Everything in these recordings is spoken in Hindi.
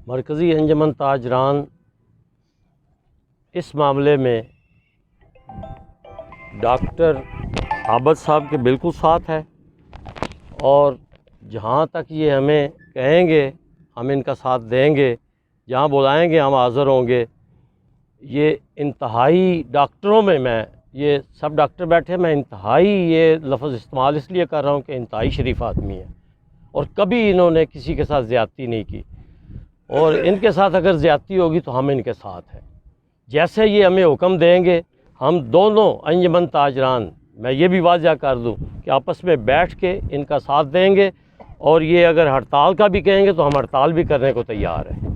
मरकज़ी अंजुमन ताजरान इस मामले में डॉक्टर आबद साहब के बिल्कुल साथ है और जहाँ तक ये हमें कहेंगे हम इनका साथ देंगे, जहाँ बुलाएंगे हम हाज़िर होंगे। ये इंतहाई डॉक्टरों में मैं ये सब डॉक्टर बैठे, मैं इंतहाई ये लफ्ज़ इस्तेमाल इसलिए कर रहा हूँ कि इंतहाई शरीफ आदमी है और कभी इन्होंने किसी के साथ ज़्यादती नहीं की और इनके साथ अगर ज़्यादती होगी तो हम इनके साथ हैं। जैसे ये हमें हुक्म देंगे हम दोनों अंजुमन ताजरान, मैं ये भी वाज़ह कर दूं कि आपस में बैठ के इनका साथ देंगे और ये अगर हड़ताल का भी कहेंगे तो हम हड़ताल भी करने को तैयार हैं।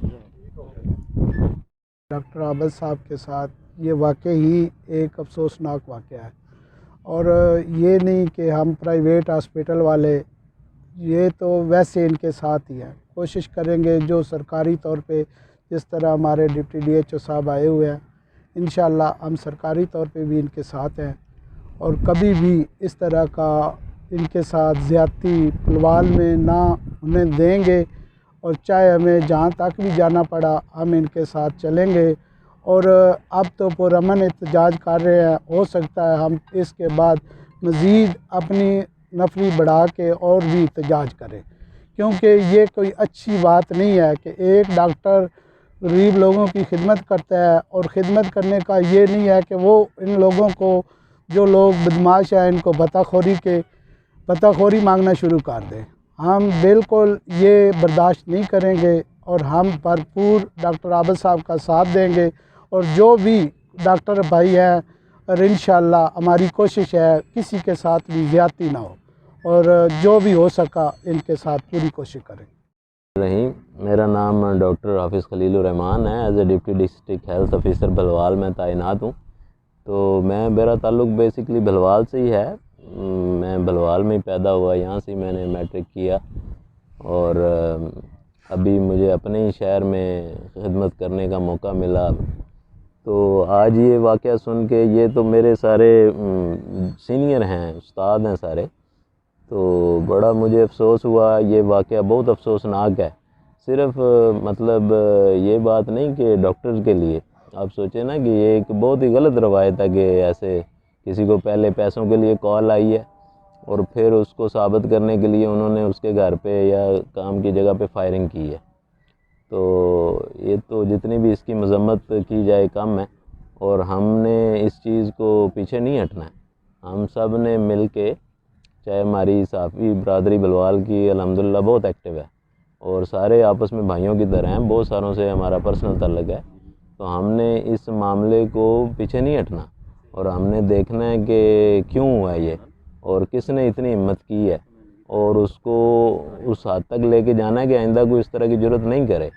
डॉक्टर आबद साहब के साथ ये वाकई ही एक अफसोसनाक वाक़या है और ये नहीं कि हम प्राइवेट हॉस्पिटल वाले, ये तो वैसे इनके साथ ही हैं। कोशिश करेंगे जो सरकारी तौर पे जिस तरह हमारे डिप्टी DHO साहब आए हुए हैं, इंशाअल्लाह हम सरकारी तौर पे भी इनके साथ हैं और कभी भी इस तरह का इनके साथ ज़्यादती पुलवाल में ना उन्हें देंगे और चाहे हमें जहाँ तक भी जाना पड़ा हम इनके साथ चलेंगे। और अब तो पुरअमन एहतजाज कर रहे हैं, हो सकता है हम इसके बाद मज़ीद अपनी नफरी बढ़ा के और भी एहतजाज करें, क्योंकि ये कोई अच्छी बात नहीं है कि एक डॉक्टर गरीब लोगों की खिदमत करता है और ख़िदमत करने का ये नहीं है कि वो इन लोगों को, जो लोग बदमाश हैं, इनको पताखोरी मांगना शुरू कर दें। हम बिल्कुल ये बर्दाश्त नहीं करेंगे और हम भरपूर डॉक्टर आबद साहब का साथ देंगे और जो भी डॉक्टर भाई हैं, और इंशाअल्लाह हमारी कोशिश है किसी के साथ भी ज़्यादती ना हो और जो भी हो सका इनके साथ पूरी कोशिश करें। मेरा नाम डॉक्टर हाफिज़ खलीलुर रहमान है। As a deputy district health officer Bhalwal में तैनात हूँ। तो मेरा ताल्लुक़ बेसिकली भलवाल से ही है। मैं भलवाल में ही पैदा हुआ, यहाँ से मैंने मैट्रिक किया और अभी मुझे अपने ही शहर में खिदमत करने का मौका मिला। तो आज ये वाक़या सुन के, ये तो मेरे सारे सीनियर हैं, उस्ताद हैं सारे, तो बड़ा मुझे अफ़सोस हुआ। ये वाक़या बहुत अफसोसनाक है। सिर्फ़ मतलब ये बात नहीं कि डॉक्टर्स के लिए, आप सोचें ना कि ये एक बहुत ही गलत रवायत है कि ऐसे किसी को पहले पैसों के लिए कॉल आई है और फिर उसको साबित करने के लिए उन्होंने उसके घर पे या काम की जगह पे फायरिंग की है। तो ये तो जितनी भी इसकी मज़म्मत की जाए कम है और हमने इस चीज़ को पीछे नहीं हटना है। हम सब ने मिल के, चाहे हमारी साफ़ी बरदरी बलवाल की अल्हम्दुलिल्लाह बहुत एक्टिव है और सारे आपस में भाइयों की तरह हैं, बहुत सारों से हमारा पर्सनल ताल्लुक़ है। तो हमने इस मामले को पीछे नहीं हटना और हमने देखना है कि क्यों हुआ ये और किसने इतनी हिम्मत की है और उसको उस हद तक लेके जाना है कि आइंदा कोई इस तरह की ज़रूरत नहीं करे।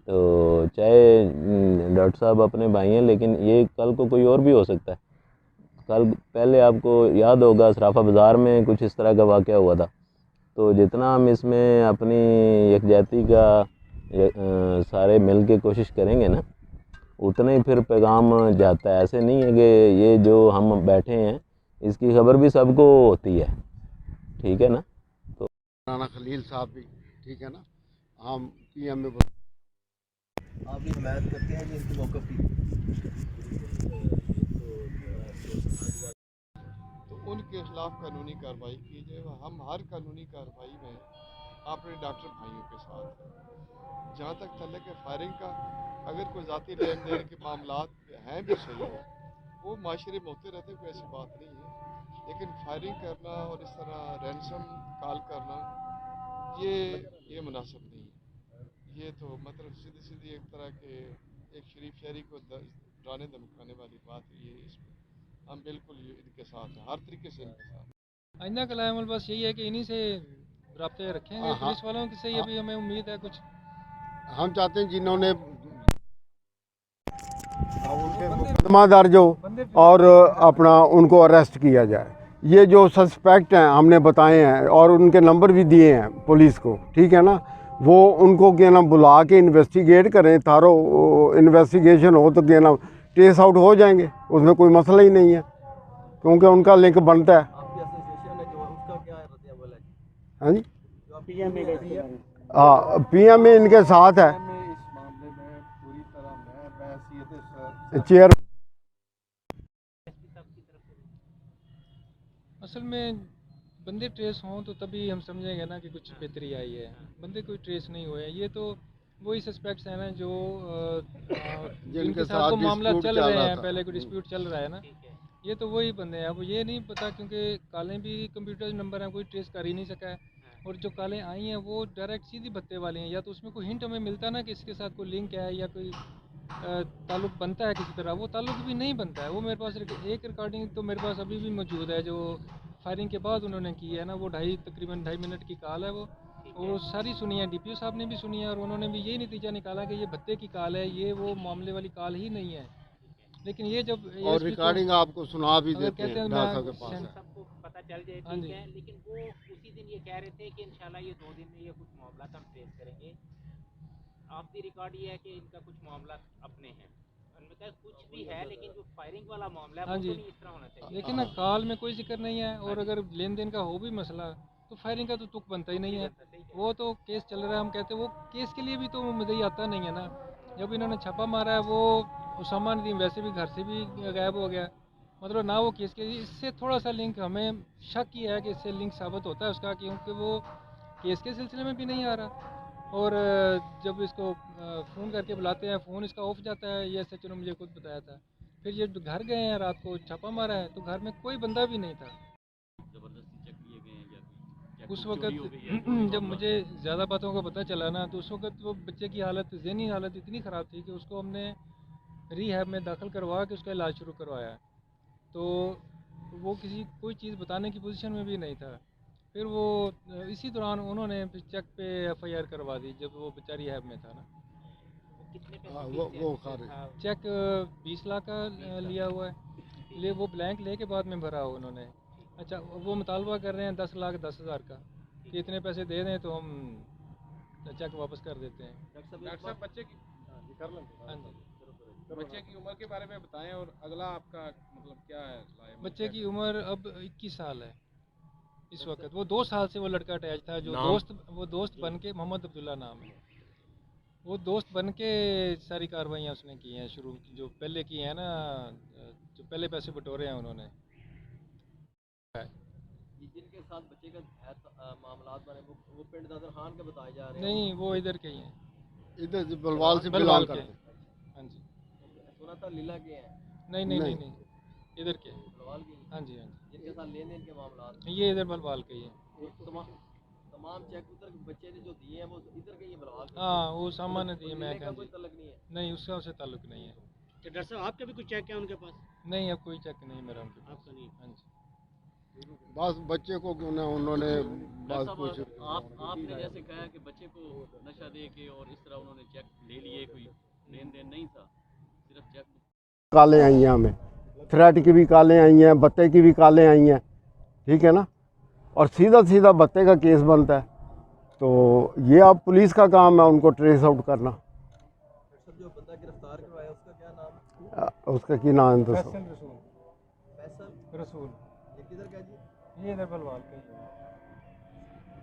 तो चाहे डॉक्टर साहब अपने भाई हैं, लेकिन ये कल को कोई और भी हो सकता है। कल पहले आपको याद होगा सराफा बाज़ार में कुछ इस तरह का वाक़या हुआ था। तो जितना हम इसमें अपनी यकजहती का सारे मिल के कोशिश करेंगे ना, उतना ही फिर पैगाम जाता है। ऐसे नहीं है कि ये जो हम बैठे हैं इसकी खबर भी सबको होती है, ठीक है ना। तो राना खलील साहब भी ठीक है ना, हम PM में आप भी हिमायत करते हैं इनके मौक़िफ़ की, तो उनके ख़िलाफ़ कानूनी कार्रवाई की जाए। हम हर कानूनी कार्रवाई में अपने डॉक्टर भाइयों के साथ हैं। जहाँ तक तल्लुक़ है फायरिंग का, अगर कोई ज़ाती लेन देन के मामला हैं भी सही है, वो माशरे में होते रहते, कोई ऐसी बात नहीं है। लेकिन फायरिंग करना और इस तरह रैंसम कॉल करना ये मुनासिब नहीं है। ये तो मतलब सीधी सीधी एक तरह के एक शरीफ शहरी को डराने धमकाने वाली बात है। ये इसमें हम बिल्कुल इनके साथ हैं, हर तरीके से इनके साथ। आइंदा का अमल बस यही है कि इन्हीं से रब्ते रखेंगे पुलिस वालों से। ये भी हमें उम्मीद है कुछ हम चाहते हैं जिन्होंने मुकदमा दर्ज हो और अपना उनको अरेस्ट किया जाए। ये जो सस्पेक्ट हैं हमने बताए हैं और उनके नंबर भी दिए हैं पुलिस को, ठीक है ना। वो उनको क्या ना बुला के इन्वेस्टिगेट करें, थारो इन्वेस्टिगेशन हो तो क्या ना ट्रेस आउट हो जाएंगे, उसमें कोई मसला ही नहीं है, क्योंकि उनका लिंक बनता है। आपकी एसोसिएशन है जो, उसका क्या रद्द अमल है? हाँ जी, PM PM इनके साथ है चेयर असल में बंदे ट्रेस हों तो तभी हम समझेंगे ना कि कुछ बेहतरी आई है। बंदे कोई ट्रेस नहीं हुए हैं, ये तो वही सस्पेक्ट्स हैं ना जो जिनके साथ वो मामला चल रहे हैं, पहले कोई डिस्प्यूट चल रहा है ना, ये तो वही बंदे हैं। अब ये नहीं पता क्योंकि कालें भी कंप्यूटर नंबर हैं, कोई ट्रेस कर ही नहीं सका है। और जो कालें आई हैं वो डायरेक्ट सीधी भत्ते वाली हैं, या तो उसमें कोई हिंट हमें मिलता ना कि इसके साथ कोई लिंक है या कोई ताल्लुक बनता है किसी तरह, वो ताल्लुक भी नहीं बनता है। वो मेरे पास एक रिकॉर्डिंग तो मेरे पास अभी भी मौजूद है जो फायरिंग के बाद उन्होंने की है ना, वो तकरीबन 2.5 मिनट की कॉल है वो सारी सुनी है, डीपीओ साहब ने भी सुनी है और उन्होंने भी यही नतीजा निकाला कि ये भत्ते की कॉल है, ये वो मामले वाली कॉल ही नहीं है। लेकिन ये जब और रिकॉर्डिंग आपको सुना भी देते कहते हैं हैं ढाका के पास है। सबको पता चल जाए हाँ ठीक जी। है, लेकिन वो उसी दिन ये कह रहे थे कि इंशाल्लाह ये 2 दिन में ये कुछ मामला हम ट्रेस करेंगे। आपकी रिकॉर्ड ये है कि इनका कुछ मामला अपने हैं, उनमें कहा कुछ भी है, लेकिन जो फायरिंग वाला मामला है हाँ वो जी। तो नहीं इस तरह होना चाहिए। लेकिन ना कॉल में कोई जिक्र नहीं है, और अगर लेन देन का हो भी मसला तो फायरिंग का तो तुक बनता ही नहीं है। वो तो केस चल रहा है, हम कहते हैं वो केस के लिए भी तो मुझे आता नहीं है ना। जब इन्होंने छापा मारा है, वो उसामा नदीम वैसे भी घर से भी गायब हो गया, मतलब ना वो केस के, इससे थोड़ा सा लिंक हमें शक ही है कि इससे लिंक साबित होता है उसका, क्योंकि वो केस के सिलसिले में भी नहीं आ रहा। और जब इसको फ़ोन करके बुलाते हैं, फ़ोन इसका ऑफ जाता है, ये सच ने मुझे खुद बताया था। फिर ये घर गए हैं, रात को छापा मारा है तो घर में कोई बंदा भी नहीं था। उस वक्त जब मुझे ज़्यादा बातों का पता चला ना, तो उस वक्त वो बच्चे की हालत, ज़हनी हालत इतनी ख़राब थी कि उसको हमने रिहैब में दाखिल करवा के उसका इलाज शुरू करवाया। तो वो कोई चीज़ बताने की पोजीशन में भी नहीं था। फिर वो इसी दौरान उन्होंने फिर चेक पे एफआईआर करवा दी जब वो बेचारी रिहैब में था ना। वो खारिज चेक 20 लाख का लिया हुआ है, वो ब्लैंक लेके बाद में भरा हो उन्होंने। अच्छा, वो मुतालबा कर रहे हैं 10,10,000 का कि इतने पैसे दे दें तो हम चेक वापस कर देते हैं। डॉक्टर साहब बच्चे की हाँ जी। बच्चे की उम्र के बारे में बताएं, और अगला आपका मतलब क्या है लाए? बच्चे की उम्र अब 21 साल है इस वक्त। वो 2 साल से वो लड़का अटैच था, जो दोस्त बन के, मोहम्मद अब्दुल्ला नाम है, वो दोस्त बन के सारी कार्रवाइयाँ उसने की हैं शुरू, जो पहले की हैं ना, जो पहले पैसे बटोरे हैं उन्होंने। जिनके साथ बच्चे का मामला बने वो पिंड दादर खान के बताए जा रहे हैं। नहीं, वो इधर के ही हैं, इधर बलवाल से बलवाल बिलोंग के। करते हैं। हाँ जी। सुना था लीला के हैं। नहीं, इधर के। बलवाल के हाँ जी, हाँ जी। जिनके साथ लेन देन के मामला ये इधर बलवाल के ही हैं। तमाम चेक उधर बच्चे ने जो दिए हैं वो इधर के ही बलवाल के। हाँ, वो सामान दिए मैं का कोई तल्लुक नहीं है। नहीं, उसका उससे ताल्लुक नहीं है। तो डॉक्टर साहब आपके भी कुछ चेक है उनके पास? नहीं, अब कोई चेक नहीं मेरा उनके पास। आपका नहीं? हाँ जी। बस बच्चे को उन्होंने बस कुछ आपने जैसे कहा कि बच्चे को नशा दे के और इस तरह उन्होंने चेक ले लिए, कोई लेन देन नहीं था, सिर्फ चेक। कालें आई हैं हमें, थ्रेट की भी कालें आई हैं, बत्ते की भी कालें आई हैं, ठीक है ना। और सीधा बत्ते का केस बनता है, तो ये अब पुलिस का काम है उनको ट्रेस आउट करना। जो बंदा गिरफ्तार करवाया उसका क्या नाम है? उसका की नाम है? फैसल रसूल। ये किधर का जी? ये इधर बलवाल का ही है।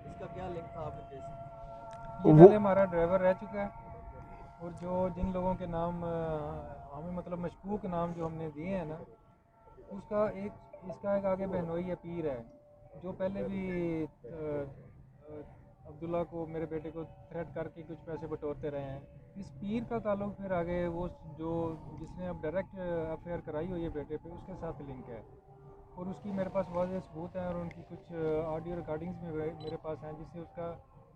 इसका क्या लिंक था आपके केस? ये पहले हमारा ड्राइवर रह चुका है, और जो जिन लोगों के नाम हमें मतलब मशकूक नाम जो हमने दिए हैं ना, इसका एक आगे बहनोई है, पीर है, जो पहले भी अब्दुल्ला को, मेरे बेटे को थ्रेट करके कुछ पैसे बटोरते रहे हैं। इस पीर का ताल्लुक फिर आगे वो जो जिसने अब डायरेक्ट एफआईआर कराई हुई है बेटे पे, उसके साथ लिंक है, और उसकी मेरे पास वाज़ेह सबूत हैं, और उनकी कुछ ऑडियो रिकॉर्डिंग्स में मेरे पास हैं, जिससे उसका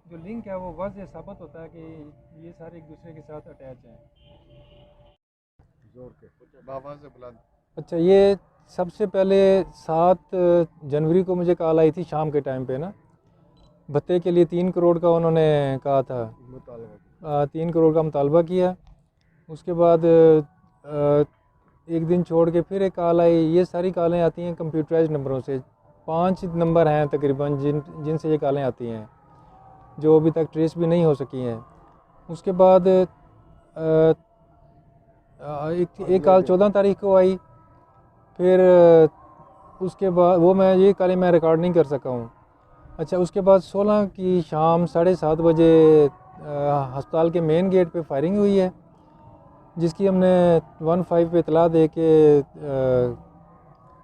जो लिंक है वो वाज़ेह साबित होता है कि ये सारे एक दूसरे के साथ अटैच हैं। बाबा से बुला। अच्छा, ये सबसे पहले 7 जनवरी को मुझे कॉल आई थी शाम के टाइम पे ना, भत्ते के लिए 3 करोड़ का उन्होंने कहा था, 3 करोड़ का मुतालबा किया। उसके बाद एक दिन छोड़ के फिर एक कॉल आई। ये सारी कॉलें आती हैं कंप्यूटराइज नंबरों से, 5 नंबर हैं तकरीबन जिनसे ये कॉलें आती हैं, जो अभी तक ट्रेस भी नहीं हो सकी हैं। उसके बाद एक कॉल 14 तारीख को आई, फिर उसके बाद वो ये कॉलें मैं रिकॉर्ड नहीं कर सका हूँ। अच्छा, उसके बाद 16 की शाम 7:30 बजे अस्पताल के मेन गेट पे फायरिंग हुई है, जिसकी हमने 15 पे इतला दे के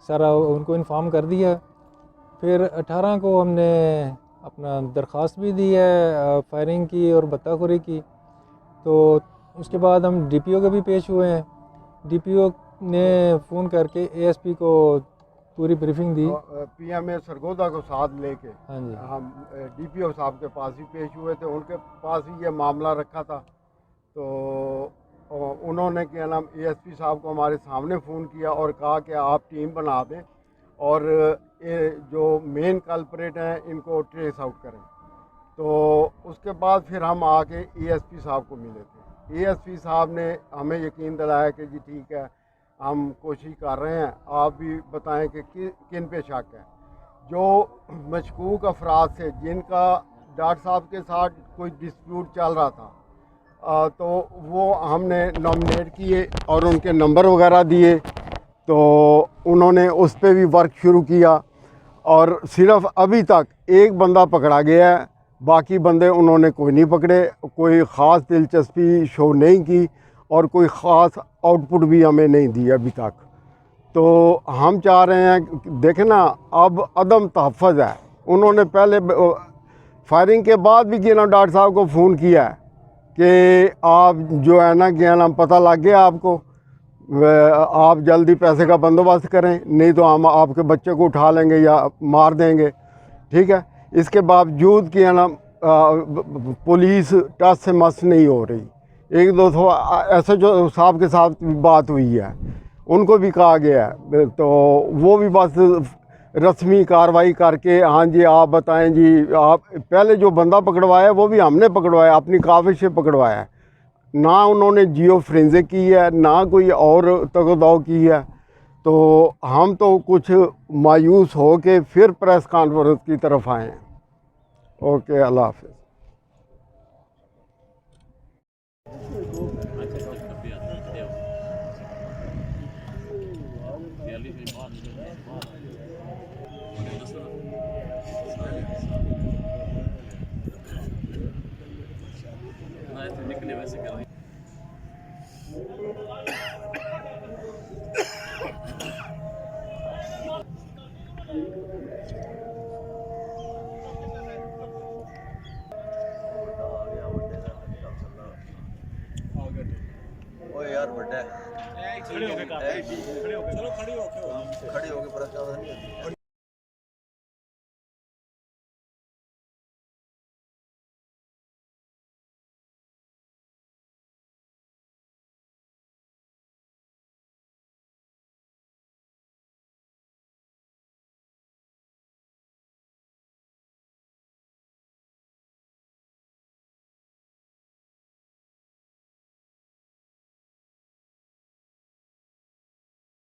सारा उनको इन्फॉर्म कर दिया। फिर 18 को हमने अपना दरख्वास्त भी दी है फायरिंग की और बत्ताखोरी की। तो उसके बाद हम DPO के भी पेश हुए हैं। DPO ने फ़ोन करके ASP को पूरी ब्रीफिंग दी। PMA सरगोदा को साथ लेके हाँ जी, हम DPO साहब के पास भी पेश हुए थे, उनके पास ही ये मामला रखा था। तो उन्होंने क्या नाम ASP साहब को हमारे सामने फ़ोन किया और कहा कि आप टीम बना दें और ये जो मेन कल्प्रेट हैं इनको ट्रेस आउट करें। तो उसके बाद फिर हम आके ASP साहब को मिले थे। ASP साहब ने हमें यकीन दिलाया कि जी ठीक है, हम कोशिश कर रहे हैं, आप भी बताएं कि किन पे शक है। जो मशकूक अफराद से जिनका डॉक्टर साहब के साथ कोई डिस्प्यूट चल रहा था, तो वो हमने नॉमिनेट किए और उनके नंबर वगैरह दिए। तो उन्होंने उस पर भी वर्क शुरू किया और सिर्फ अभी तक एक बंदा पकड़ा गया है, बाकी बंदे उन्होंने कोई नहीं पकड़े। कोई ख़ास दिलचस्पी शो नहीं की और कोई ख़ास आउटपुट भी हमें नहीं दी अभी तक। तो हम चाह रहे हैं, देखें ना, अब अदम तहफ़्फ़ुज़ है। उन्होंने पहले फायरिंग के बाद भी ना डॉक्टर साहब को फ़ोन किया है कि आप जो है ना क्या नाम पता लग गया आपको, आप जल्दी पैसे का बंदोबस्त करें, नहीं तो हम आपके बच्चे को उठा लेंगे या मार देंगे। ठीक है, इसके बावजूद कि ना पुलिस टस से मस नहीं हो रही। एक दो SHO साहब के साथ भी बात हुई है, उनको भी कहा गया है, तो वो भी बस रस्मी कार्रवाई करके हाँ जी आप बताएं जी, आप पहले जो बंदा पकड़वाया वो भी हमने पकड़वाया, अपनी काविश से पकड़वाया है। ना उन्होंने जियो फोरेंसिक की है, ना कोई और तगदाव की है। तो हम तो कुछ मायूस हो के फिर प्रेस कॉन्फ्रेंस की तरफ आए हैं। ओके, अल्लाह हाफ़िज़। निकले वैसे कर यार बड़ा खड़े हो गए, चलो खड़े हो गए, बड़ा ज्यादा नहीं होती।